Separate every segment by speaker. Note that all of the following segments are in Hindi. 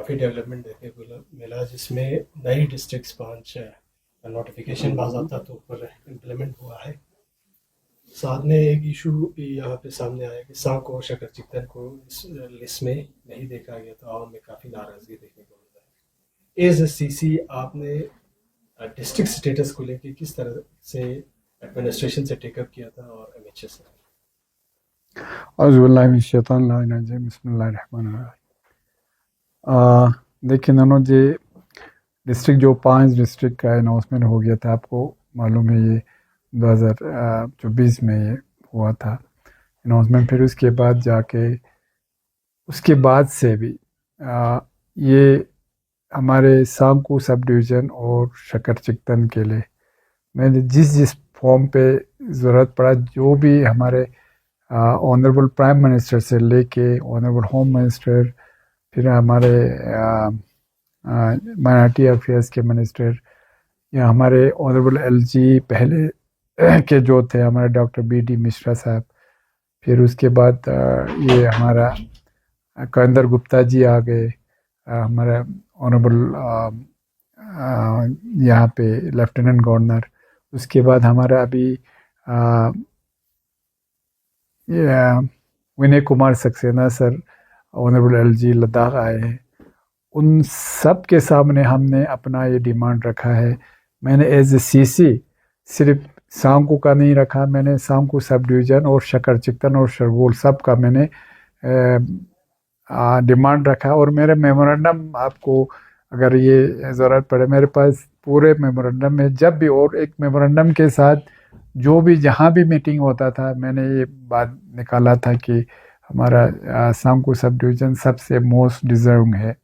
Speaker 1: काफ़ी डेवलपमेंट देखने को मिला, जिसमें नई डिस्ट्रिक्ट्स 5 नोटिफिकेशन बाज़ाब्ता तौर पर इम्प्लीमेंट हुआ है। साथ में एक इशू भी यहाँ पे सामने आया कि सांक और शकर चिकन को इस लिस्ट में नहीं देखा गया, तो आवाम में काफ़ी नाराज़गी देखने को मिल रहा है। एज ए सीसी आपने डिस्ट्रिक्ट स्टेटस को लेके किस तरह से एडमिनिस्ट्रेशन से टेकअप किया था और एमएचए से?
Speaker 2: देखिए ननो जी, डिस्ट्रिक्ट जो 5 डिस्ट्रिक्ट का अनाउंसमेंट हो गया था, आपको मालूम है ये 2024 में ये हुआ था अनाउंसमेंट। फिर उसके बाद जाके उसके बाद से भी ये हमारे सांकू सब डिवीज़न और शकर चिकतन के लिए मैंने जिस जिस फॉर्म पे ज़रूरत पड़ा, जो भी हमारे ऑनरेबल प्राइम मिनिस्टर से लेके ऑनरेबल होम मिनिस्टर, फिर हमारे माइनॉरिटी अफेयर्स के मिनिस्टर, या हमारे ऑनरेबल एलजी पहले के जो थे हमारे डॉक्टर बी.डी. मिश्रा साहब, फिर उसके बाद ये हमारा कविंदर गुप्ता जी आ गए, हमारे ऑनरेबल यहाँ पे लेफ्टिनेंट गवर्नर। उसके बाद हमारा अभी Vinay Kumar Saxena sir honourable LG Ladakh आए हैं। उन सब के सामने हमने अपना ये डिमांड रखा है। मैंने एज ए सीसी सिर्फ सांकू का नहीं रखा, मैंने सांकू सब डिवीज़न और शकर चिकतन और शरगोल सब का मैंने डिमांड रखा। और मेरे मेमोरेंडम, आपको अगर ये ज़रूरत पड़े, मेरे पास पूरे मेमोरेंडम में जब भी, और एक मेमोरेंडम के साथ जो भी जहाँ भी मीटिंग होता था, मैंने ये बात निकाला था कि हमारा सांकू सब डिवीज़न सबसे मोस्ट डिज़र्विंग है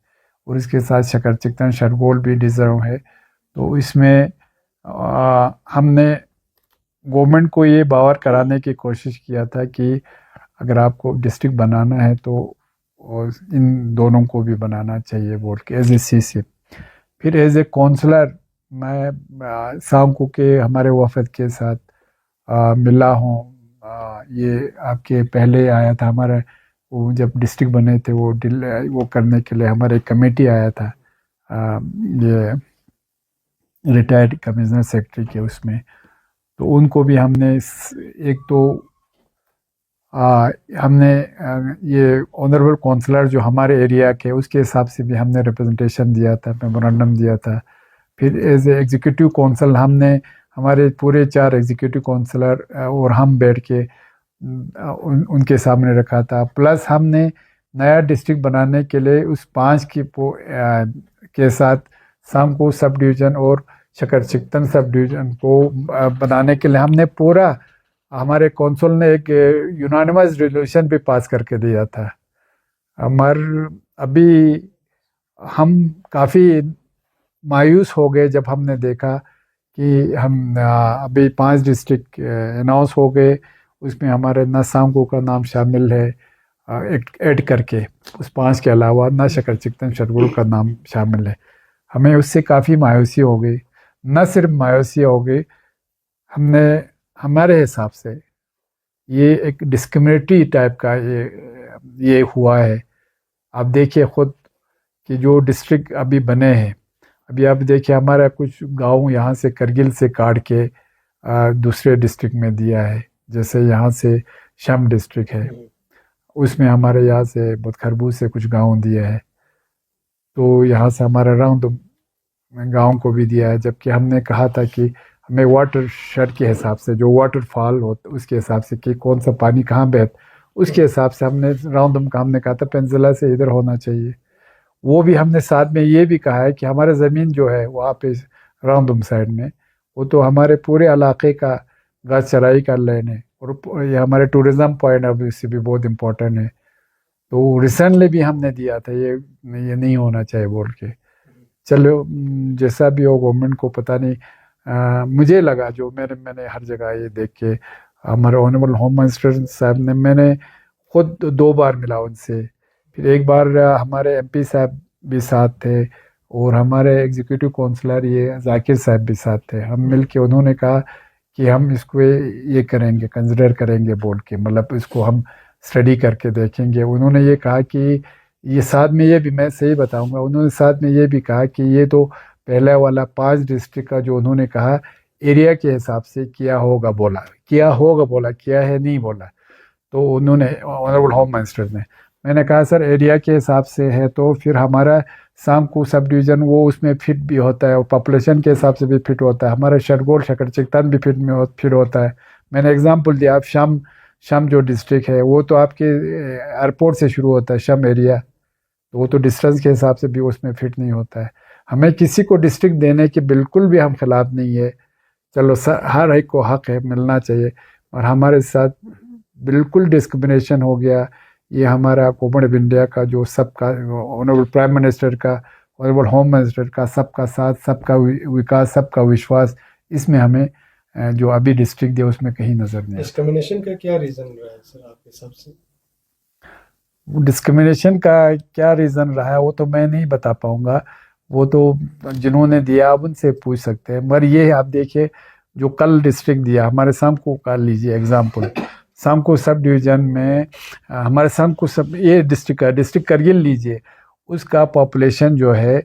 Speaker 2: और इसके साथ शकर चिकतन शरगोल भी डिज़र्व है। तो इसमें हमने गवर्नमेंट को ये बावर कराने की कोशिश किया था कि अगर आपको डिस्ट्रिक्ट बनाना है तो इन दोनों को भी बनाना चाहिए बोल के एज ए सीसी। फिर एज ए काउंसलर मैं सांकू के हमारे वफद के साथ मिला हूँ। ये आपके पहले आया था हमारा, वो जब डिस्ट्रिक्ट बने थे वो करने के लिए हमारे कमेटी आया था, ये रिटायर्ड कमिश्नर सेक्रेटरी के उसमें। तो उनको भी हमने एक तो हमने ये ऑनरेबल काउंसलर जो हमारे एरिया के, उसके हिसाब से भी हमने रिप्रेजेंटेशन दिया था, मेमोरेंडम दिया था। फिर एज ए एग्जीक्यूटिव काउंसिल हमने हमारे पूरे 4 एग्जीक्यूटिव काउंसलर और हम बैठ के उनके सामने रखा था। प्लस हमने नया डिस्ट्रिक्ट बनाने के लिए उस 5 के साथ सांकू सब डिवीज़न और शकर चिकतन सब डिवीज़न को बनाने के लिए हमने पूरा, हमारे कौंसिल ने एक यूनानिमस रेजोल्यूशन भी पास करके दिया था। अभी हम काफ़ी मायूस हो गए जब हमने देखा कि हम अभी 5 डिस्ट्रिक्ट अनाउंस हो गए, उसमें हमारे ना सांकू का नाम शामिल है ऐड करके, उस 5 के अलावा ना शकर चिकतन शरगोल का नाम शामिल है। हमें उससे काफ़ी मायूसी हो गई। न सिर्फ मायूसी हो गई, हमने हमारे हिसाब से ये एक डिस्क्रिमिनेटरी टाइप का ये हुआ है। आप देखिए खुद कि जो डिस्ट्रिक्ट अभी बने हैं, अभी आप देखिए हमारा कुछ गांव यहाँ से करगिल से काट के दूसरे डिस्ट्रिक्ट में दिया है। जैसे यहाँ से शम डिस्ट्रिक्ट है, उसमें हमारे यहाँ से बुतखरबू से कुछ गांव दिया है। तो यहाँ से हमारा राउंड गांव को भी दिया है, जबकि हमने कहा था कि हमें वाटर शेड के हिसाब से, जो वाटर फॉल हो उसके हिसाब से कि कौन सा पानी कहाँ बहत, उसके हिसाब से हमने राउंडम का हमने कहा था पेंजिला से इधर होना चाहिए। वो भी हमने साथ में ये भी कहा है कि हमारा ज़मीन जो है वहाँ पे राउंडम साइड में, वो तो हमारे पूरे इलाके का घास चराई का लैंड है और ये हमारे टूरिज़्म पॉइंट ऑफ व्यू से भी बहुत इम्पोर्टेंट है। तो रिसेंटली भी हमने दिया था, ये नहीं होना चाहिए बोल के। चलो जैसा भी हो, गवर्नमेंट को पता नहीं, मुझे लगा जो मैंने हर जगह ये देख के, हमारे ऑनरेबल होम मिनिस्टर साहब ने, मैंने खुद 2 बार मिला उनसे, फिर एक बार हमारे एमपी साहब भी साथ थे और हमारे एग्जीक्यूटिव काउंसलर ये जाकिर साहब भी साथ थे। हम मिल के, उन्होंने कहा कि हम इसको ये करेंगे, कंसिडर करेंगे बोल के, मतलब इसको हम स्टडी करके देखेंगे। उन्होंने ये कहा कि ये साथ में ये भी मैं सही बताऊंगा, उन्होंने साथ में ये भी कहा कि ये तो पहला वाला 5 डिस्ट्रिक्ट का जो उन्होंने कहा एरिया के हिसाब से किया होगा बोला, किया होगा बोला, किया है नहीं बोला। तो उन्होंने ऑनरेबल होम मिनिस्टर ने, मैंने कहा सर एरिया के हिसाब से है तो फिर हमारा सांगकू सब डिवीज़न वो उसमें फिट भी होता है और पॉपुलेशन के हिसाब से भी फिट होता है, हमारा शरगोल शकरचिकतन भी फिट होता है। मैंने एग्जांपल दिया, आप शम शम जो डिस्ट्रिक्ट है वो तो आपके एयरपोर्ट से शुरू होता है शम एरिया, तो वो तो डिस्टेंस के हिसाब से भी उसमें फिट नहीं होता है। हमें किसी को डिस्ट्रिक्ट देने के बिल्कुल भी हम खिलाफ नहीं है, चलो सर हर एक को हक है, मिलना चाहिए, और हमारे साथ बिल्कुल डिस्क्रिमिनेशन हो गया। ये हमारा गवर्नमेंट ऑफ इंडिया का जो सबका ऑनरेबल प्राइम मिनिस्टर का, ऑनरेबल होम मिनिस्टर का, सबका साथ, सबका विकास, सबका विश्वास, इसमें हमें जो अभी डिस्ट्रिक्ट दिया उसमें कहीं नजर नहीं आया।
Speaker 1: डिस्क्रिमिनेशन का क्या रीजन रहा है सर आपके हिसाब से?
Speaker 2: डिस्क्रिमिनेशन का क्या रीज़न रहा है वो तो मैं नहीं बता पाऊंगा, वो तो जिन्होंने दिया आप उनसे पूछ सकते हैं। मगर ये है, आप देखिए जो कल डिस्ट्रिक्ट दिया हमारे सांको का लीजिए एग्जाम्पल, सांको सब डिवीज़न में हमारे सांको सब ये डिस्ट्रिक्ट करगिल लीजिए, उसका पॉपुलेशन जो है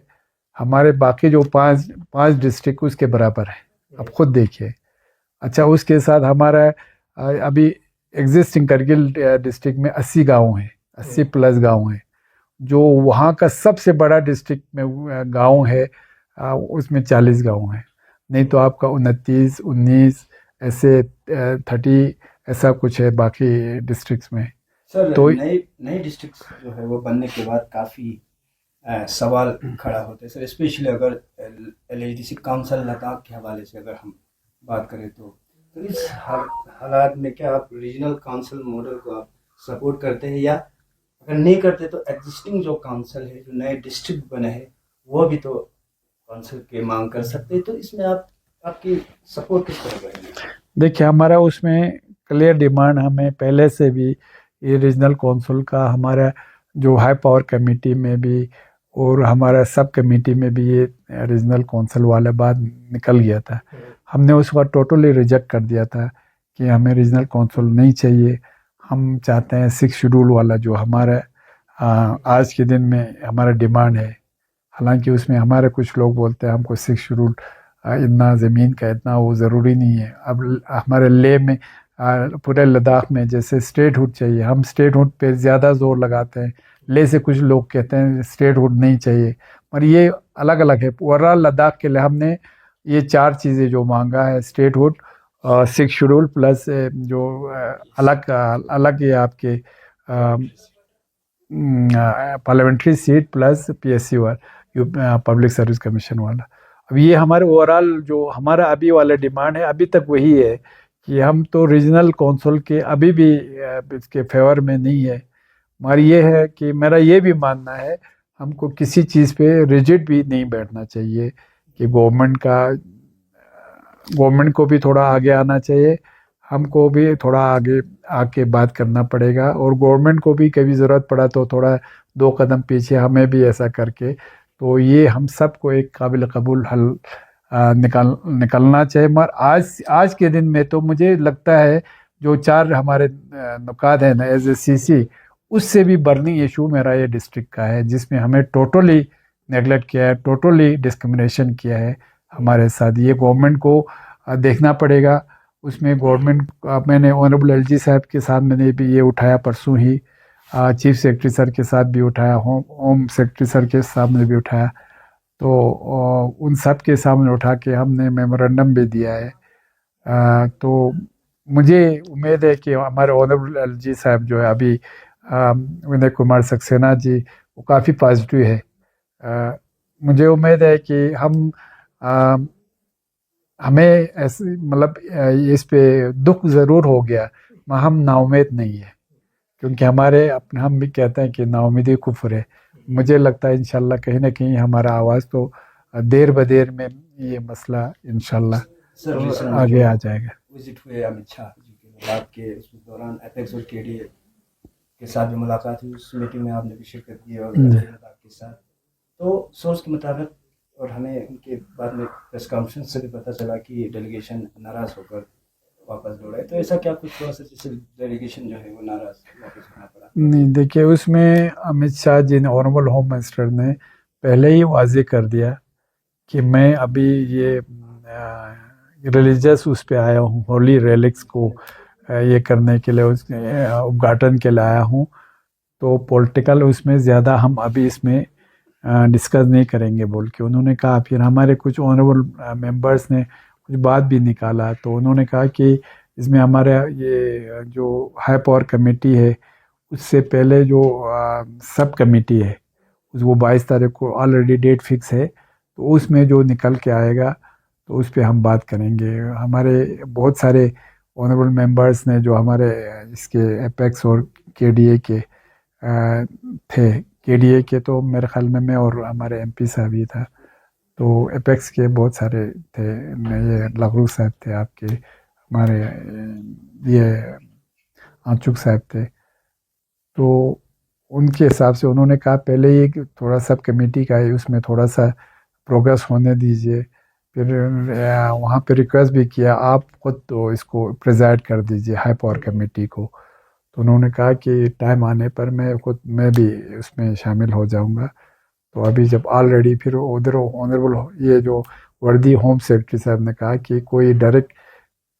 Speaker 2: हमारे बाकी जो पांच पांच डिस्ट्रिक्ट उसके बराबर है, आप खुद देखिए। अच्छा उसके साथ हमारा अभी एग्जिस्टिंग करगिल डिस्ट्रिक्ट में 80 गांव हैं, 80+ गांव हैं। जो वहाँ का सबसे बड़ा डिस्ट्रिक्ट में गांव है उसमें 40 गांव हैं, नहीं तो आपका 29 19 ऐसे 30 ऐसा कुछ है बाकी डिस्ट्रिक्ट्स में।
Speaker 3: सर
Speaker 2: तो
Speaker 3: नए नए डिस्ट्रिक्ट जो है वो बनने के बाद काफ़ी सवाल खड़ा होते हैं सर, स्पेशली अगर LHDC काउंसिल लद्दाख के हवाले से अगर हम बात करें तो इस हालात में क्या आप रीजनल काउंसिल मॉडल को आप सपोर्ट करते हैं, या अगर नहीं करते तो एग्जिस्टिंग जो काउंसिल है जो नए डिस्ट्रिक्ट बने हैं वो भी तो काउंसिल के मांग कर सकते हैं, तो इसमें आप आपकी सपोर्ट किस तरह रहेगी?
Speaker 2: देखिए हमारा उसमें क्लियर डिमांड, हमें पहले से भी ये रीजनल काउंसिल का हमारा जो हाई पावर कमेटी में भी और हमारा सब कमेटी में भी ये रीजनल काउंसिल वाला बात निकल गया था। हमने उस वक्त टोटली रिजेक्ट कर दिया था कि हमें रीजनल काउंसिल नहीं चाहिए, हम चाहते हैं 6 शेड्यूल वाला जो हमारा आज के दिन में हमारा डिमांड है। हालांकि उसमें हमारे कुछ लोग बोलते हैं हमको 6 शेड्यूल इतना ज़मीन का इतना वो ज़रूरी नहीं है। अब हमारे ले में पूरे लद्दाख में जैसे स्टेटहुड चाहिए, हम स्टेटहुड पे ज़्यादा जोर लगाते हैं, ले से कुछ लोग कहते हैं स्टेटहुड नहीं चाहिए, पर ये अलग अलग है। ओवरऑल लद्दाख के लिए हमने ये 4 चीज़ें जो मांगा है, स्टेटहुड, 6 शेड्यूल प्लस जो अलग अलग ये आपके पार्लियामेंट्री सीट प्लस PSC वाला पब्लिक सर्विस कमीशन वाला। अब ये हमारे ओवरऑल जो हमारा अभी वाला डिमांड है अभी तक वही है कि हम तो रीजनल काउंसिल के अभी भी इसके फेवर में नहीं है। मगर ये है कि मेरा ये भी मानना है हमको किसी चीज़ पे रिजिड भी नहीं बैठना चाहिए, कि गवर्नमेंट को भी थोड़ा आगे आना चाहिए, हमको भी थोड़ा आगे आके बात करना पड़ेगा, और गवर्नमेंट को भी कभी ज़रूरत पड़ा तो थोड़ा 2 कदम पीछे हमें भी ऐसा करके, तो ये हम सबको एक काबिल कबूल हल निकलना चाहिए। मगर आज के दिन में तो मुझे लगता है जो 4 हमारे नुकात हैं ना एज ए CC, उससे भी बर्निंग इशू मेरा ये डिस्ट्रिक्ट का है, जिसमें हमें टोटली नेगलेक्ट किया है, टोटली डिस्क्रिमिनेशन किया है हमारे साथ। ये गवर्नमेंट को देखना पड़ेगा। उसमें गवर्नमेंट, मैंने ऑनरेबल LG साहब के साथ मैंने भी ये उठाया, परसों ही चीफ सेक्रेटरी सर के साथ भी उठाया, होम सेक्रेटरी सर के सामने भी उठाया, तो उन सब के सामने उठा के हमने मेमोरेंडम भी दिया है। तो मुझे उम्मीद है कि हमारे ऑनरेबल LG साहब जो है अभी विनय कुमार सक्सेना जी, वो काफ़ी पॉजिटिव है। मुझे उम्मीद है कि हमें ऐसे मतलब इस पे दुख ज़रूर हो गया, मगर हम नाउम्मीद नहीं है, क्योंकि हमारे अपने हम भी कहते हैं कि नाउमीदी कुफ्र है। मुझे लगता है इंशाल्लाह कहीं ना कहीं हमारा आवाज़ तो देर बदेर में ये मसला इंशाल्लाह आगे आ जाएगा।
Speaker 3: विजिट हुए अमित शाह जी के लद्दाख के, उस दौरान एपेक्स और KDA के साथ भी मुलाकात हुई, उस मीटिंग में आपने भी शिरकत की और लद्दाख के साथ, तो सोर्स के मुताबिक और हमें उनके बाद में प्रेस कॉन्फ्रेंस से भी पता चला कि डेलीगेशन नाराज़ होकर वापस दौड़ाए, तो ऐसा क्या कुछ थोड़ा सा जैसे डेलीगेशन जो है वो नाराज वापस होना पड़ा?
Speaker 2: नहीं, देखिए उसमें अमित शाह जी ने, ऑनरेबल होम मिनिस्टर ने पहले ही वाजे कर दिया कि मैं अभी ये रिलीजियस उस पे आया हूँ, होली रेलिक्स को ये करने के लिए, उस उद्घाटन के लिए आया हूँ। तो पॉलिटिकल उसमें ज़्यादा हम अभी इसमें डिस्कस नहीं करेंगे बोल के उन्होंने कहा। फिर हमारे कुछ ऑनरेबल मेंबर्स ने कुछ बात भी निकाला, तो उन्होंने कहा कि इसमें हमारे ये जो हाई पावर कमेटी है, उससे पहले जो सब कमेटी है, वो 22 तारीख को ऑलरेडी डेट फिक्स है, तो उसमें जो निकल के आएगा तो उस पर हम बात करेंगे। हमारे बहुत सारे ऑनरेबल मेंबर्स ने जो हमारे इसके एपेक्स और केडीए के थे, केडीए के तो मेरे ख्याल में मैं और हमारे एमपी साहब ही था, तो एपेक्स के बहुत सारे थे, ये लखरू साहब थे आपके, हमारे ये आंचुक साहब थे। तो उनके हिसाब से उन्होंने कहा पहले ही कि थोड़ा सब कमेटी का है, उसमें थोड़ा सा प्रोग्रेस होने दीजिए। फिर वहाँ पे रिक्वेस्ट भी किया आप खुद तो इसको प्रिजाइड कर दीजिए हाई पावर कमेटी को। तो उन्होंने कहा कि टाइम आने पर मैं भी उसमें शामिल हो जाऊंगा। तो अभी जब ऑलरेडी फिर उधर ऑनरेबल ये जो वर्दी होम सेक्रेटरी साहब ने कहा कि कोई डायरेक्ट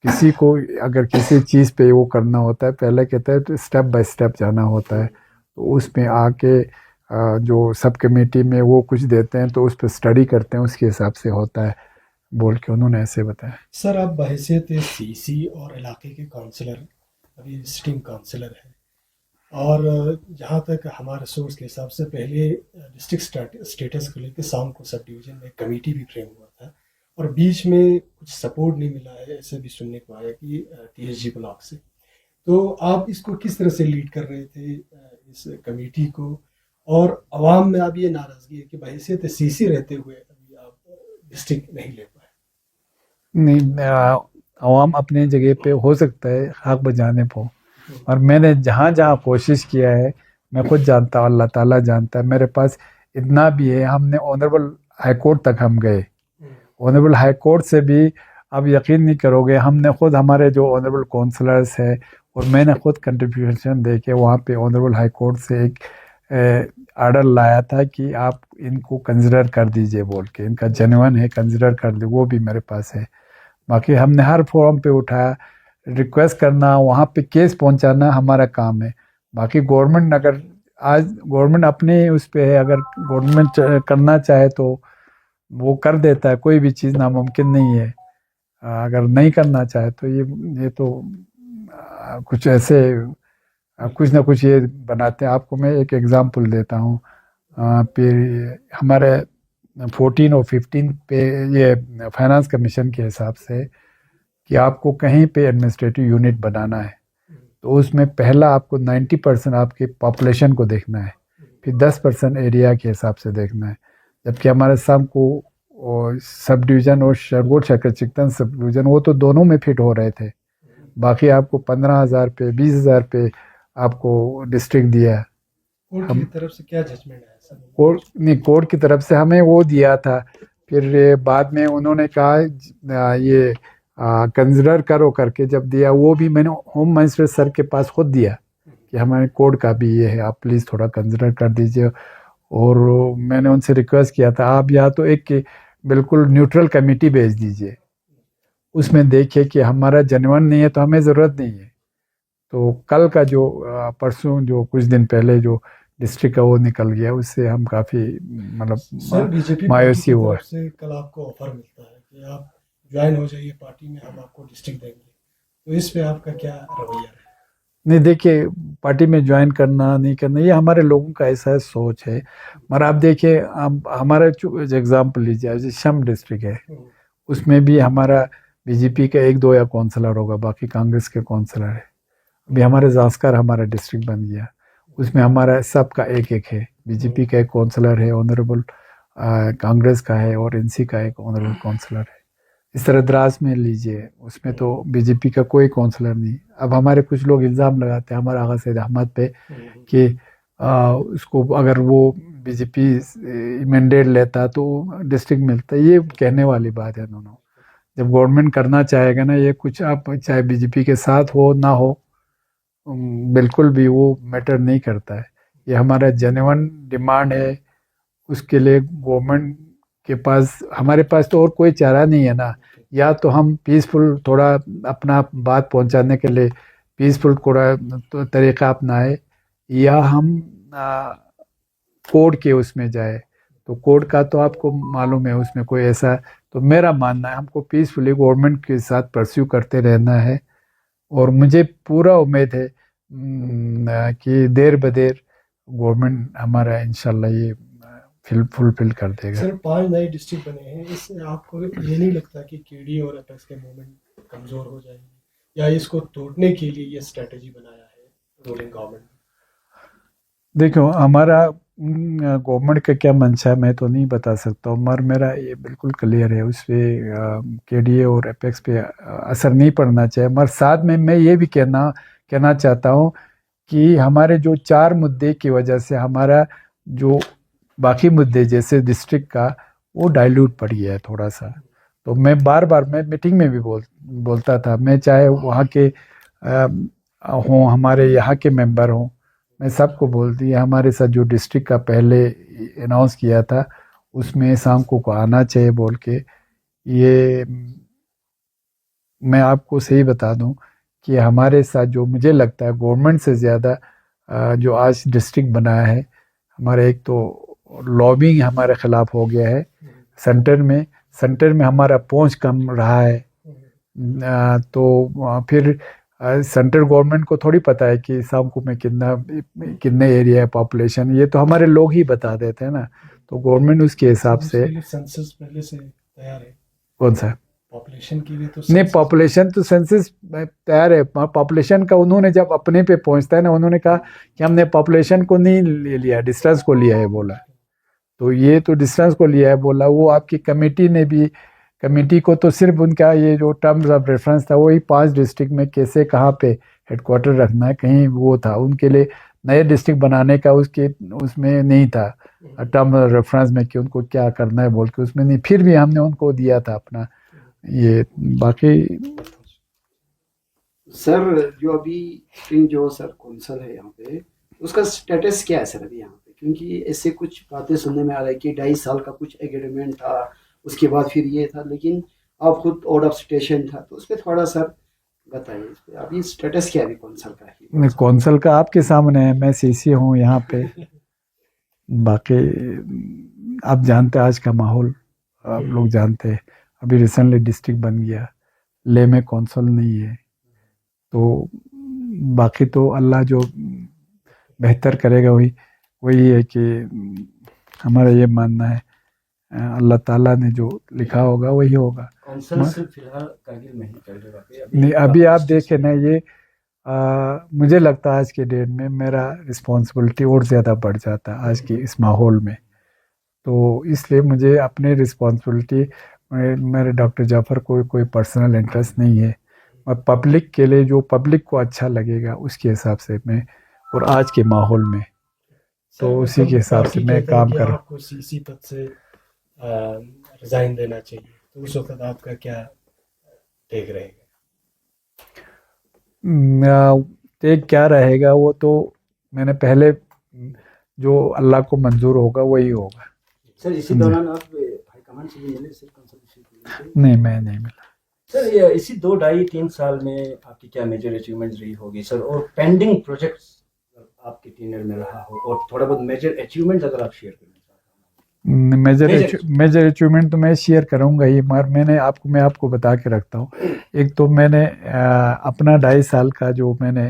Speaker 2: किसी को अगर किसी चीज़ पे वो करना होता है, पहले कहते हैं तो स्टेप बाय स्टेप जाना होता है, तो उसमें आके जो सब कमेटी में वो कुछ देते हैं तो उस पर स्टडी करते हैं, उसके हिसाब से होता है बोल के उन्होंने ऐसे बताया।
Speaker 1: सर आप बहैसियत सीसी और इलाके के काउंसलर, अभी विजिटिंग काउंसलर हैं, और जहाँ तक हमारे सोर्स के हिसाब से पहले डिस्ट्रिक्ट स्टेटस को लेकर शाम को सब डिवीज़न में कमेटी भी फ्रेम हुआ था, और बीच में कुछ सपोर्ट नहीं मिला है, ऐसे भी सुनने को आया कि टीएसजी ब्लॉक से। तो आप इसको किस तरह से लीड कर रहे थे इस कमेटी को, और आवाम में अब ये नाराज़गी है कि बहैसियत सीसी रहते हुए अभी आप डिस्ट्रिक्ट नहीं ले पाए?
Speaker 2: नहीं, आवाम अपने जगह पे हो सकता है हक बजाने को, और मैंने जहाँ जहाँ कोशिश किया है, मैं खुद जानता हूँ, अल्लाह ताला जानता है, मेरे पास इतना भी है। हमने ऑनरेबल हाई कोर्ट तक हम गए, ऑनरेबल हाई कोर्ट से भी आप यकीन नहीं करोगे, हमने खुद हमारे जो ऑनरेबल काउंसलर्स है और मैंने खुद कंट्रीब्यूशन दे के वहाँ पे ऑनरेबल हाई कोर्ट से एक आर्डर लाया था कि आप इनको कंसिडर कर दीजिए बोल के, इनका जेन्युइन है, कंसिडर कर दे, वो भी मेरे पास है। बाकी हमने हर फोरम पे उठाया, रिक्वेस्ट करना, वहाँ पे केस पहुँचाना हमारा काम है। बाकी गवर्नमेंट अगर आज गवर्नमेंट अपने उस पे है, अगर गवर्नमेंट करना चाहे तो वो कर देता है, कोई भी चीज़ नामुमकिन नहीं है। अगर नहीं करना चाहे तो ये तो कुछ ऐसे कुछ ना कुछ ये बनाते हैं। आपको मैं एक एग्जांपल देता हूँ। फिर हमारे 14 और 15 पे ये फाइनेंस कमीशन के हिसाब से कि आपको कहीं पे एडमिनिस्ट्रेटिव यूनिट बनाना है, तो उसमें पहला आपको 90% आपकी पॉपुलेशन को देखना है, फिर 10% एरिया के हिसाब से देखना है। जबकि हमारे सब को सब डिवीज़न और शरगोट शक्कर चिकन सब डिवीज़न वो तो दोनों में फिट हो रहे थे। बाकी आपको 15,000 पे 20,000 पे आपको डिस्ट्रिक्ट दिया है।
Speaker 1: कोर्ट की तरफ से क्या जजमेंट है सर?
Speaker 2: कोर्ट की तरफ से हमें वो दिया था, फिर ये बाद में उन्होंने कहा ये कंसिडर करो करके जब दिया, वो भी मैंने होम मिनिस्टर सर के पास खुद दिया कि हमारे कोर्ट का भी ये है, आप प्लीज़ थोड़ा कंसिडर कर दीजिए। और मैंने उनसे रिक्वेस्ट किया था आप या तो एक बिल्कुल न्यूट्रल कमेटी भेज दीजिए, उसमें देखिए कि हमारा जेन्युइन नहीं है तो हमें ज़रूरत नहीं है। तो कल का जो परसों जो कुछ दिन पहले जो डिस्ट्रिक्ट का वो निकल गया, उससे हम काफ़ी
Speaker 1: सर बीजेपी
Speaker 2: मायूसी हुआ।
Speaker 1: से कल आपको ऑफर मिलता है कि आप ज्वाइन हो जाइए पार्टी में, हम आपको डिस्ट्रिक्ट देंगे, तो इस पे आपका क्या रवैया है?
Speaker 2: नहीं, देखिए पार्टी में ज्वाइन करना नहीं करना ये हमारे लोगों का ऐसा सोच है, मगर आप देखिए हमारा एग्जाम्पल लीजिए, जैसे शम डिस्ट्रिक्ट है, उसमें भी हमारा बीजेपी का 1-2 या काउंसलर होगा, बाकी कांग्रेस के काउंसलर है। अभी हमारे जास्कर हमारा डिस्ट्रिक्ट बन गया, उसमें हमारा सबका एक है, बीजेपी का एक काउंसलर है ऑनरेबल, कांग्रेस का है, और एनसी का एक ऑनरेबल काउंसलर है। इस तरह द्रास में लीजिए, उसमें तो बीजेपी का कोई काउंसलर नहीं। अब हमारे कुछ लोग इल्ज़ाम लगाते हैं हमारे आगा सैयद अहमद पे कि उसको अगर वो बीजेपी मैंडेट लेता तो डिस्ट्रिक्ट मिलता, ये कहने वाली बात है दोनों। जब गवर्नमेंट करना चाहेगा ना, ये कुछ आप चाहे बीजेपी के साथ हो ना हो, बिल्कुल भी वो मैटर नहीं करता है। ये हमारा जेन्युइन डिमांड है, उसके लिए गवर्नमेंट के पास, हमारे पास तो और कोई चारा नहीं है ना। या तो हम पीसफुल थोड़ा अपना बात पहुंचाने के लिए पीसफुल थोड़ा तो तरीका अपनाए, या हम कोर्ट के उसमें जाए। तो कोर्ट का तो आपको मालूम है, उसमें कोई ऐसा, तो मेरा मानना है हमको पीसफुली गवर्नमेंट के साथ परस्यू करते रहना है। और मुझे पूरा उम्मीद है कि देर बदेर गवर्नमेंट हमारा इंशाल्लाह ये फुलफिल कर देगा।
Speaker 1: सर 5 नए डिस्ट्रिक्ट बने हैं, इससे आपको ये नहीं लगता कि केडी और एपेक्स के मूवमेंट कमज़ोर हो जाएगी, या इसको तोड़ने के लिए ये स्ट्रेटजी बनाया है रूलिंग गवर्नमेंट?
Speaker 2: देखो, हमारा गवर्नमेंट का क्या मंशा है मैं तो नहीं बता सकता हूँ, मगर मेरा ये बिल्कुल क्लियर है, उस पर केडीए और एपेक्स पे असर नहीं पड़ना चाहिए। मगर साथ में मैं ये भी कहना चाहता हूँ कि हमारे जो 4 मुद्दे की वजह से हमारा जो बाकी मुद्दे जैसे डिस्ट्रिक्ट का वो डाइल्यूट पड़ गया है थोड़ा सा। तो मैं बार बार, मैं मीटिंग में भी बोलता था, मैं चाहे वहाँ के हों, हमारे यहाँ के मेंबर हों, मैं सबको बोल दिया हमारे साथ जो डिस्ट्रिक्ट का पहले अनाउंस किया था उसमें शाम को आना चाहिए बोल के। ये मैं आपको सही बता दूं कि हमारे साथ जो मुझे लगता है गवर्नमेंट से ज़्यादा जो आज डिस्ट्रिक्ट बनाया है, हमारे एक तो लॉबिंग हमारे खिलाफ हो गया है सेंटर में हमारा पहुंच कम रहा है। तो फिर सेंट्रल गवर्नमेंट को थोड़ी पता है कि सांको में कितने एरिया है पॉपुलेशन, ये तो हमारे लोग ही बता देते हैं ना। तो गवर्नमेंट उसके हिसाब से
Speaker 1: सेंसस पहले से तैयार है।
Speaker 2: कौन सा
Speaker 1: पॉपुलेशन के लिए तो
Speaker 2: नहीं, पॉपुलेशन तो सेंसस तैयार है। पॉपुलेशन का उन्होंने जब अपने पे पहुंचता है ना, उन्होंने कहा कि हमने पॉपुलेशन को नहीं ले लिया, डिस्टेंस को लिया है बोला। तो ये तो डिस्टेंस को लिया है बोला। वो आपकी कमेटी को तो सिर्फ उनका ये जो टर्म्स ऑफ रेफरेंस था वही 5 डिस्ट्रिक्ट में कैसे कहाँ पे हेडक्वार्टर रखना है कहीं, वो था उनके लिए। नए डिस्ट्रिक्ट बनाने का उसमें नहीं था टर्म रेफरेंस में कि उनको क्या करना है बोल के, उसमें नहीं। फिर भी हमने उनको दिया था अपना ये। बाकी
Speaker 4: सर जो अभी जो सर कौंसल है यहाँ पे, उसका स्टेटस क्या है सर अभी यहाँ पे? क्योंकि ऐसे कुछ बातें सुनने में आ रहा है कि 2.5 साल का कुछ एग्रीमेंट था, उसके बाद फिर ये था, लेकिन आप खुद आउट ऑफ स्टेशन था, तो उस पर थोड़ा सर बताइए इस पे अभी स्टेटस क्या है अभी कौंसल का है?
Speaker 2: कौंसल का आपके सामने है, मैं सीसी हूँ यहाँ पे। बाकी आप जानते हैं आज का माहौल, आप लोग जानते हैं। अभी रिसेंटली डिस्ट्रिक्ट बन गया, ले में कौंसल नहीं है। तो बाकी तो अल्लाह जो बेहतर करेगा वही है कि हमारा ये मानना है अल्लाह ताला ने जो लिखा होगा वही होगा।
Speaker 3: कौंसल सिर्फ फिलहाल करगिल में ही चल रहा है
Speaker 2: नहीं, अभी आप देखें ना, ये मुझे लगता है आज के डेट में मेरा रिस्पॉन्सिबिलिटी और ज़्यादा बढ़ जाता है आज के इस माहौल में। तो इसलिए मुझे अपनी रिस्पॉन्सिबिलिटी, मेरे डॉक्टर जाफ़र को कोई पर्सनल इंटरेस्ट नहीं है। मैं पब्लिक के लिए, जो पब्लिक को अच्छा लगेगा उसके हिसाब से मैं, और आज के माहौल में तो उसी के हिसाब से मैं काम कर रहा हूँ।
Speaker 1: आपको सीसी पद से रिजाइन देना चाहिए, तो उस वक्त आपका क्या टेक रहेगा?
Speaker 2: टेक क्या रहेगा वो तो मैंने पहले, जो अल्लाह को मंजूर होगा वही होगा।
Speaker 4: सर इसी दौरान आप हाईकमान से भी मिले सर कंसल्टेशन?
Speaker 2: नहीं, मैं नहीं मिला
Speaker 3: सर। ये इसी 2-2.5-3 साल में आपकी क्या मेजर अचीवमेंट्स रही होगी सर, और पेंडिंग प्रोजेक्ट्स आपके टीनर में रहा हो, और थोड़ा बहुत मेजर अचीवमेंट्स अगर आप शेयर करना चाहते हैं?
Speaker 2: मेजर अचीवमेंट तो मैं शेयर करूंगा ही, मगर मैं आपको बता के रखता हूँ। एक तो मैंने अपना 2.5 साल का जो मैंने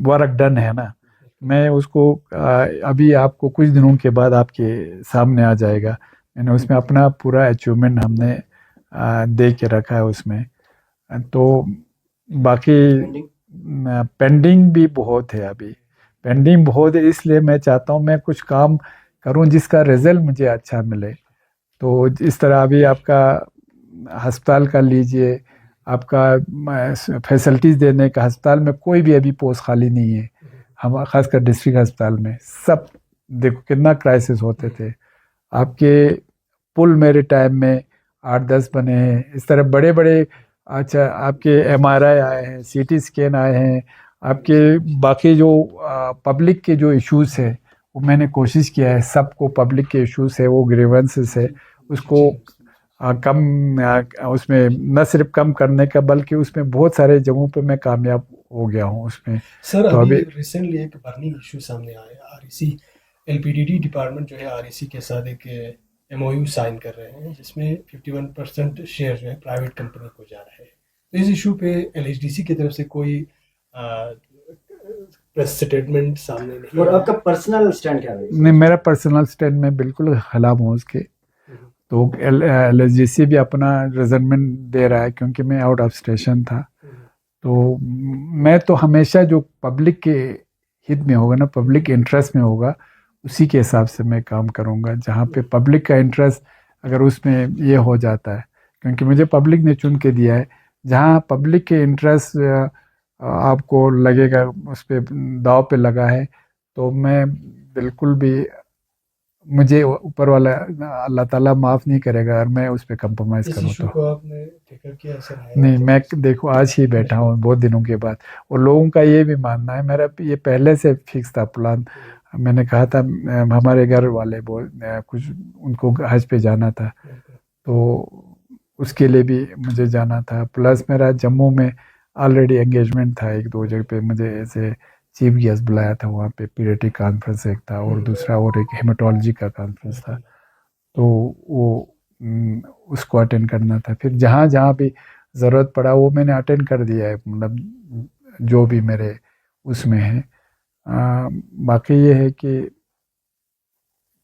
Speaker 2: वर्क डन है ना, मैं उसको अभी आपको कुछ दिनों के बाद आपके सामने आ जाएगा। मैंने उसमें अपना पूरा अचीवमेंट हमने दे के रखा है उसमें। तो बाकी पेंडिंग भी बहुत है, अभी पेंडिंग बहुत है। इसलिए मैं चाहता हूँ मैं कुछ काम करूँ जिसका रिजल्ट मुझे अच्छा मिले। तो इस तरह अभी आपका अस्पताल का लीजिए, आपका फैसिलिटीज़ देने का, अस्पताल में कोई भी अभी पोस्ट खाली नहीं है। हम खासकर डिस्ट्रिक्ट अस्पताल में सब देखो कितना क्राइसिस होते थे। आपके पुल मेरे टाइम में 8-10 बने हैं। इस तरह बड़े बड़े, अच्छा आपके MRI आए हैं, CT स्कैन आए हैं, आपके बाकी जो पब्लिक के जो इश्यूज है वो मैंने कोशिश किया है, सबको पब्लिक के इश्यूज है, वो ग्रीवेंसेस है, उसको उसमें न सिर्फ कम करने का बल्कि उसमें बहुत सारे जगहों पे मैं कामयाब हो गया हूँ उसमें।
Speaker 1: सर
Speaker 2: तो
Speaker 1: अभी
Speaker 2: अभी
Speaker 1: रिसेंटली एक बर्निंग इशू सामने आया, REC LPDD डिपार्टमेंट जो है REC के साथ एक MOU साइन कर रहे हैं जिसमें 51% शेयर जो है प्राइवेट कंपनी को जा रहा है। तो इस इशू पे LHDC की तरफ से कोई प्रेस स्टेटमेंट सामने नहीं
Speaker 4: और
Speaker 1: आया।
Speaker 4: आपका पर्सनल स्टैंड क्या है?
Speaker 2: नहीं, मेरा पर्सनल स्टैंड में बिल्कुल खिलाफ हूँ उसके। तो LHDC भी अपना रिजर्मेंट दे रहा है क्योंकि मैं आउट ऑफ स्टेशन था। तो मैं तो हमेशा जो पब्लिक के हित में होगा ना, पब्लिक इंटरेस्ट में होगा, उसी के हिसाब से मैं काम करूँगा। जहाँ पे पब्लिक का इंटरेस्ट अगर उसमें ये हो जाता है, क्योंकि मुझे पब्लिक ने चुन के दिया है, जहाँ पब्लिक के इंटरेस्ट आपको लगेगा उस पर दाव पे लगा है, तो मैं बिल्कुल भी, मुझे ऊपर वाला अल्लाह ताला माफ़ नहीं करेगा अगर मैं उस पर कंप्रोमाइज़
Speaker 1: इस
Speaker 2: करूँ
Speaker 1: इशू
Speaker 2: तो।
Speaker 1: को आपने टेकअप किया सर?
Speaker 2: नहीं, मैं देखो आज ही बैठा हूँ बहुत दिनों के बाद, और लोगों का ये भी मानना है, मेरा ये पहले से फिक्स था प्लान। मैंने कहा था हमारे घर वाले कुछ उनको हज पे जाना था, तो उसके लिए भी मुझे जाना था, प्लस मेरा जम्मू में ऑलरेडी एंगेजमेंट था 1-2 जगह पे, मुझे ऐसे चीफ गेस्ट बुलाया था, वहाँ पे पीडियाट्रिक कॉन्फ्रेंस एक था और दूसरा और एक हेमाटोलॉजी का कॉन्फ्रेंस था, तो वो उसको अटेंड करना था। फिर जहाँ जहाँ भी ज़रूरत पड़ा वो मैंने अटेंड कर दिया है, मतलब जो भी मेरे उसमें है। बाकी ये है कि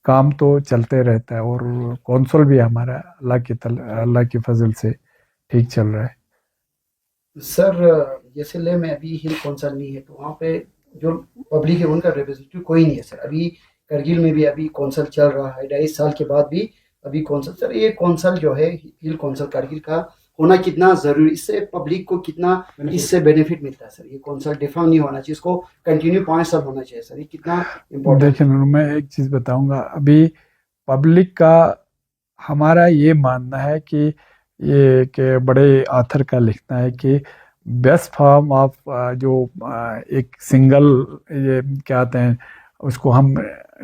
Speaker 2: काम तो चलते रहता है, और कौंसल भी हमारा अल्लाह की फजल से ठीक चल रहा है।
Speaker 4: सर जैसे ले में अभी हिल कौंसल नहीं है, तो वहाँ पे जो पब्लिक है उनका रिप्रेजेंटेटिव कोई नहीं है सर। अभी करगिल में भी अभी कौंसल चल रहा है, 2.5 साल के बाद भी अभी कौंसल। सर ये कौंसल जो है हिल कौंसल करगिल का होना कितना जरूरी, इससे पब्लिक को कितना इससे बेनिफिट मिलता है सर? ये कौंसल डिफॉर्म नहीं होना चाहिए, इसको कंटिन्यू 5 साल होना चाहिए सर, ये कितना इम्पोर्टेंट
Speaker 2: देखिए नूर, मैं एक चीज़ बताऊंगा, अभी पब्लिक का हमारा ये मानना है कि ये कि बड़े आथर का लिखना है कि बेस्ट फॉर्म ऑफ जो एक सिंगल, ये क्या कहते हैं उसको हम,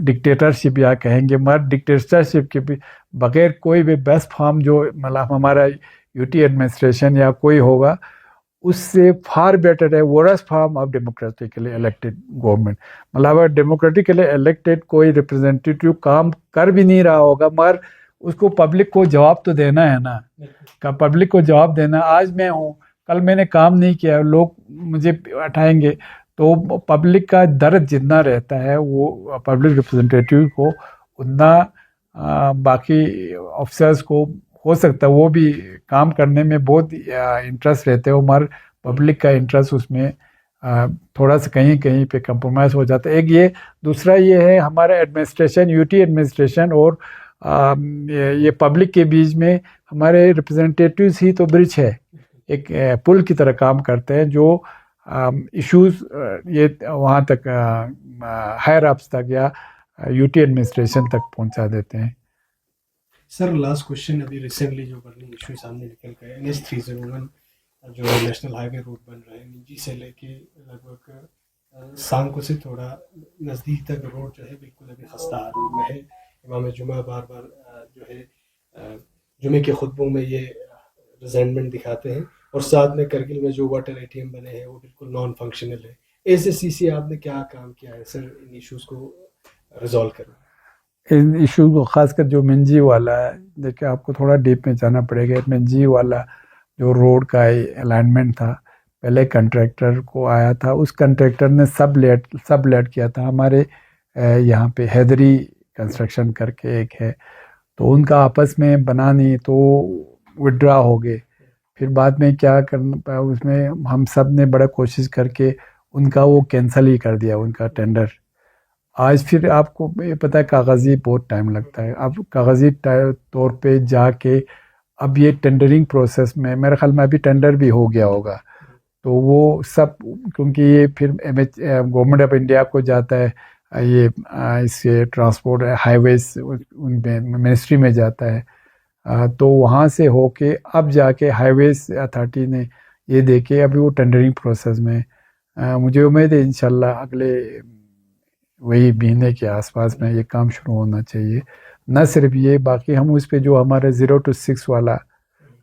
Speaker 2: डिक्टेटरशिप या कहेंगे, मगर डिक्टेटरशिप के भी बगैर कोई भी बेस्ट फॉर्म जो मतलब हमारा UT एडमिनिस्ट्रेशन या कोई होगा, उससे फार बेटर है worst form of democratically elected government. मतलब अगर डेमोक्रेटिकली इलेक्टेड कोई रिप्रेजेंटेटिव काम कर भी नहीं रहा होगा, मगर उसको पब्लिक को जवाब तो देना है ना, का पब्लिक को जवाब देना। आज मैं हूँ, कल मैंने काम नहीं किया, लोग मुझे हटाएंगे, तो पब्लिक का दर्द जितना रहता है वो पब्लिक रिप्रेजेंटेटिव को उतना बाकी ऑफिसर्स को हो सकता है वो भी काम करने में बहुत इंटरेस्ट रहते हो, मगर पब्लिक का इंटरेस्ट उसमें थोड़ा सा कहीं कहीं पे कंप्रोमाइज़ हो जाता है। एक ये, दूसरा ये है हमारा एडमिनिस्ट्रेशन, UT एडमिनिस्ट्रेशन और ये पब्लिक के बीच में हमारे रिप्रेजेंटेटिव्स ही तो ब्रिज है, एक पुल की तरह काम करते हैं, जो इश्यूज ये वहाँ तक हायर अप्स तक या UT एडमिनिस्ट्रेशन तक पहुँचा देते हैं।
Speaker 1: सर लास्ट क्वेश्चन, अभी रिसेंटली जो बर्निंग इशू सामने निकल गए, NH 301 जो नेशनल हाईवे रोड बन रहा है, निजी से लेके लगभग सांको से थोड़ा नज़दीक तक रोड जो है बिल्कुल अभी खस्ता हाल में है। इमाम जुमा बार बार जो है जुमे के खुतबों में ये रिजेंटमेंट दिखाते हैं, और साथ में करगिल में जो वाटर ATM बने हैं वो बिल्कुल नॉन फंक्शनल है। SSC आपने क्या काम किया है सर इन इश्यूज़ को रिजॉल्व करना?
Speaker 2: इन इशू को खासकर जो मंजी वाला है, देखिए आपको थोड़ा डीप में जाना पड़ेगा। मंजी वाला जो रोड का अलाइनमेंट था, पहले कंट्रैक्टर को आया था, उस कंट्रैक्टर ने सब लेट किया था। हमारे यहाँ पे हैदरी कंस्ट्रक्शन करके एक है, तो उनका आपस में बना नहीं, तो विड्रा हो गए। फिर बाद में क्या करना पाया, उसमें हम सब ने बड़ा कोशिश करके उनका वो कैंसिल ही कर दिया, उनका टेंडर। आज फिर आपको ये पता है कागज़ी बहुत टाइम लगता है, अब कागज़ी तौर पे जाके अब ये टेंडरिंग प्रोसेस में मेरे ख्याल में अभी टेंडर भी हो गया होगा, तो वो सब, क्योंकि ये फिर गवर्नमेंट ऑफ इंडिया को जाता है, ये इससे ट्रांसपोर्ट हाईवेज उनमें मिनिस्ट्री में जाता है, तो वहाँ से होके अब जाके हाईवेज अथॉरिटी ने ये देखे, अभी वो टेंडरिंग प्रोसेस में मुझे उम्मीद है इंशाल्लाह अगले वही महीने के आसपास में ये काम शुरू होना चाहिए। न सिर्फ ये, बाकी हम उस पे जो हमारे 0 to 6 वाला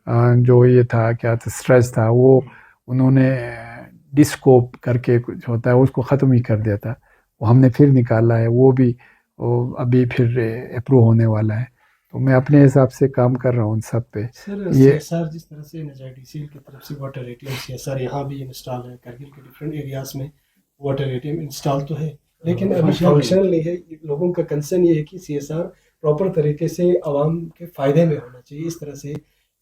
Speaker 2: जो ये था क्या था स्ट्रेच था, वो उन्होंने डिस्कोप करके कुछ होता है उसको ख़त्म ही कर दिया था, वो हमने फिर निकाला है, वो अभी फिर अप्रूव होने वाला है। तो मैं अपने हिसाब से काम कर रहा हूँ उन सब पे।
Speaker 1: सर
Speaker 2: ये
Speaker 1: सीएसआर जिस तरह से NHIDCL की तरफ से वाटर एटीएम सीएसआर यहाँ भी इंस्टॉल है, करगिल के डिफरेंट एरियाज में वाटर एटीएम इंस्टॉल तो है, लेकिन अभी फंक्शनल नहीं है। लोगों का कंसर्न ये है कि सीएसआर प्रॉपर तरीके से आवाम के फ़ायदे में होना चाहिए। इस तरह से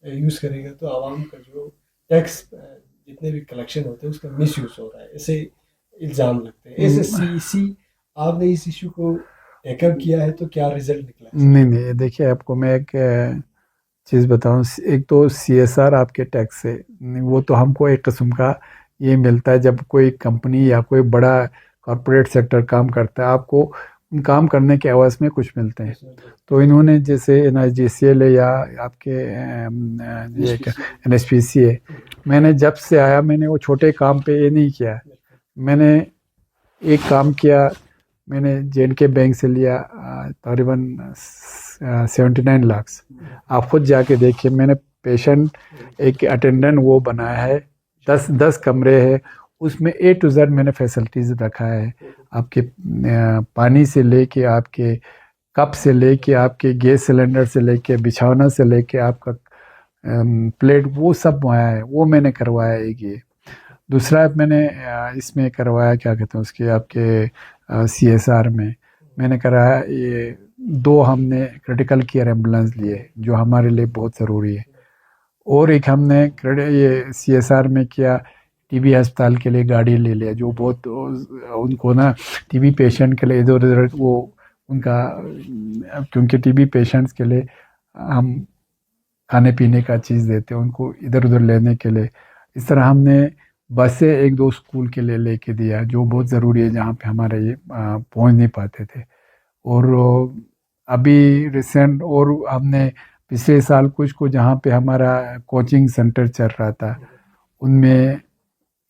Speaker 1: यूज़ करेगा तो आवाम का जो टैक्स जितने भी कलेक्शन होते हैं उसका मिस यूज़ हो रहा है, ऐसे इल्ज़ाम लगते हैं। ऐसे CEC आपने इस इशू को टेकअप किया है तो क्या रिजल्ट निकला है?
Speaker 2: नहीं, देखिए आपको मैं एक चीज़ बताऊं, एक तो CSR आपके टैक्स से वो तो हमको एक किस्म का ये मिलता है, जब कोई कंपनी या कोई बड़ा कॉरपोरेट सेक्टर काम करता है आपको काम करने के एवज में कुछ मिलते हैं। तो इन्होंने जैसे NHDCL है या आपके ये NHPC है, मैंने जब से आया मैंने वो छोटे काम पे ये नहीं किया। मैंने एक काम किया, मैंने JNK बैंक से लिया तकरीबन 79 लाख। आप खुद जाके देखिए, मैंने पेशेंट एक अटेंडेंट वो बनाया है, 10 कमरे है, उसमें A to Z मैंने फैसिलिटीज़ रखा है। आपके पानी से लेके आपके कप से लेके आपके गैस सिलेंडर से लेके बिछौना से लेके आपका प्लेट वो सब आया है, वो मैंने करवाया एक ये। दूसरा मैंने इसमें करवाया क्या कहते हैं उसके आपके CSR में मैंने कराया ये 2 हमने क्रिटिकल केयर एम्बुलेंस लिए जो हमारे लिए बहुत ज़रूरी है, और एक हमने ये CSR में किया TB अस्पताल के लिए गाड़ी ले लिया, जो बहुत उनको ना TB पेशेंट के लिए इधर उधर वो उनका, क्योंकि TB पेशेंट्स के लिए हम खाने पीने का चीज़ देते हैं उनको इधर उधर लेने के लिए। इस तरह हमने बसें 1-2 स्कूल के लिए लेके दिया जो बहुत ज़रूरी है, जहाँ पे हमारे ये पहुँच नहीं पाते थे। और अभी रिसेंट और हमने पिछले साल कुछ को जहाँ पे हमारा कोचिंग सेंटर चल रहा था उनमें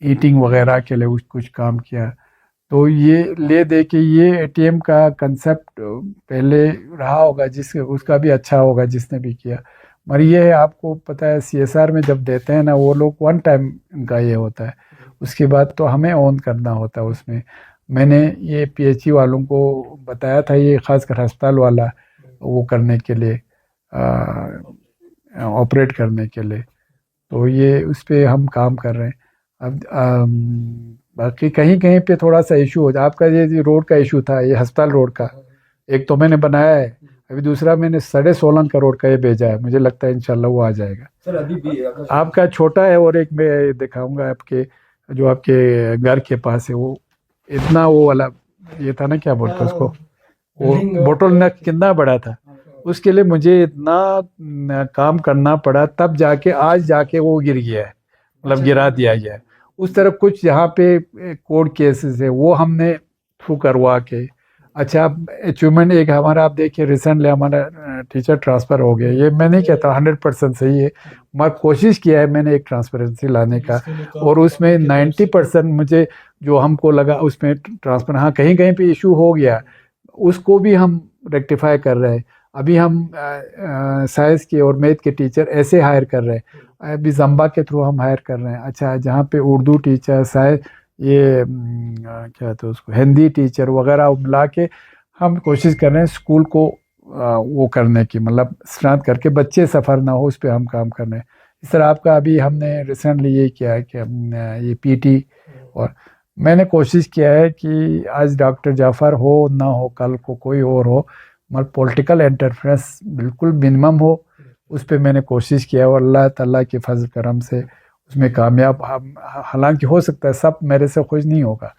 Speaker 2: ईटिंग वगैरह के लिए कुछ काम किया। तो ये ले दे के ये ATM का कंसेप्ट पहले रहा होगा जिसके उसका भी अच्छा होगा जिसने भी किया, मगर ये है आपको पता है CSR में जब देते हैं ना वो लोग 1 टाइम इनका ये होता है, उसके बाद तो हमें ऑन करना होता है उसमें। मैंने ये PHE वालों को बताया था ये खासकर अस्पताल वाला वो करने के लिए ऑपरेट करने के लिए, तो ये उस पर हम काम कर रहे हैं। अब बाकी कहीं कहीं पे थोड़ा सा इशू हो जाए, आपका ये रोड का इशू था, ये अस्पताल रोड का एक तो मैंने बनाया है, अभी दूसरा मैंने 16.5 करोड़ का ये भेजा है, मुझे लगता है इंशाल्लाह वो आ जाएगा।
Speaker 3: सर अभी भी
Speaker 2: आपका छोटा है, और एक मैं दिखाऊंगा आपके जो आपके घर के पास है, वो इतना वो वाला ये था ना क्या बोलते हैं उसको, वो बोटल नेक कितना बड़ा था, उसके लिए मुझे इतना काम करना पड़ा, तब जाके आज जाके वो गिर गया है, मतलब गिरा दिया गया है। उस तरफ कुछ यहाँ पे कोर्ट केसेस है वो हमने थ्रू करवा के अच्छा अचीवमेंट एक हमारा आप देखिए रिसेंटली हमारा टीचर ट्रांसफ़र हो गया, ये मैं नहीं कहता 100% सही है, मगर कोशिश किया है मैंने एक ट्रांसपेरेंसी लाने का, और उसमें 90% मुझे जो हमको लगा उसमें ट्रांसफर, हाँ कहीं कहीं पे इशू हो गया उसको भी हम रेक्टिफाई कर रहे हैं। अभी हम साइंस के और मैथ के टीचर ऐसे हायर कर रहे हैं, अभी जम्बा के थ्रू हम हायर कर रहे हैं। अच्छा जहाँ पे उर्दू टीचर साइंस ये क्या तो उसको हिंदी टीचर वगैरह मिला के हम कोशिश कर रहे हैं स्कूल को वो करने की, मतलब स्ट्रेंथ करके बच्चे सफ़र ना हो उस पर हम काम कर रहे हैं। इस तरह आपका अभी हमने रिसेंटली ये किया है कि ये PT, और मैंने कोशिश किया है कि आज डॉक्टर जाफ़र हो ना हो कल को कोई और हो, मगर पॉलिटिकल इंटरफेरेंस बिल्कुल मिनिमम हो, उस पर मैंने कोशिश किया है और अल्लाह ताला के फजल करम से उसमें कामयाब। हालांकि हो सकता है सब मेरे से खुश नहीं होगा,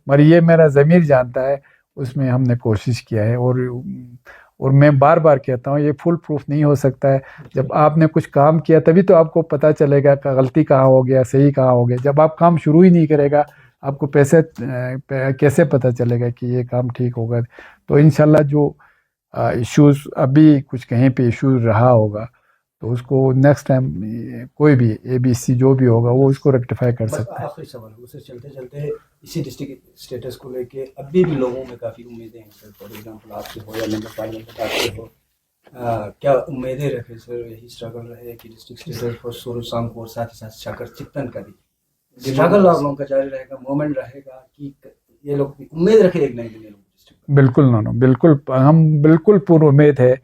Speaker 2: मगर ये मेरा ज़मीर जानता है उसमें हमने कोशिश किया है। और मैं बार बार कहता हूँ ये फुल प्रूफ नहीं हो सकता है, जब आपने कुछ काम किया तभी तो आपको पता चलेगा कि गलती कहाँ हो गया सही कहाँ हो गया। जब आप काम शुरू ही नहीं करेगा आपको कैसे पता चलेगा कि ये काम ठीक होगा। तो इंशाल्लाह जो इश्यूज़ अभी कुछ कहीं पे इश्यूज़ रहा होगा तो उसको नेक्स्ट टाइम कोई भी ABC जो भी होगा वो उसको रेक्टिफाई कर
Speaker 3: बस
Speaker 2: सकता है।
Speaker 3: आखिरी सवाल है, उससे चलते चलते इसी डिस्ट्रिक्ट स्टेटस को लेके अभी भी लोगों में काफ़ी उम्मीदें हैं सर। फॉर एग्जांपल आपसे हो या मेंबर पार्लियामेंट बताते हो, क्या उम्मीदें रखे सर? यही स्ट्रगल रहे कि डिस्ट्रिक्ट स्टेटस फॉर सोरोसांग और साथ ही साथ शाकर चित्तन का भी स्ट्रगल आप लोगों का जारी रहेगा, मूवमेंट रहेगा कि ये लोग भी उम्मीद रखे एक नई दिन डिस्ट्रिक्ट?
Speaker 2: बिल्कुल नो बिल्कुल, हम बिल्कुल पूर्ण उम्मीद है।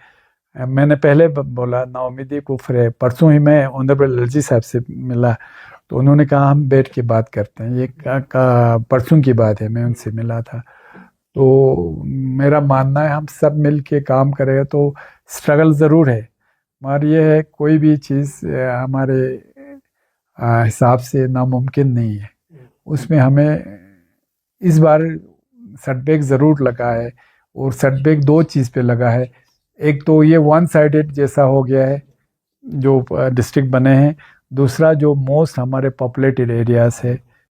Speaker 2: मैंने पहले बोला नाउमीदी कुफ्र है। परसों ही मैं ऑनरेबल एलजी साहब से मिला तो उन्होंने कहा हम बैठ के बात करते हैं। ये परसों की बात है, मैं उनसे मिला था। तो मेरा मानना है हम सब मिल के काम करें तो स्ट्रगल ज़रूर है, मगर ये है कोई भी चीज़ हमारे हिसाब से नामुमकिन नहीं है। उसमें हमें इस बार सेटबैक ज़रूर लगा है, और सेटबैक दो चीज़ पे लगा है। एक तो ये वन साइडेड जैसा हो गया है जो डिस्ट्रिक्ट बने हैं, दूसरा जो मोस्ट हमारे पॉपुलेटेड एरियाज़ है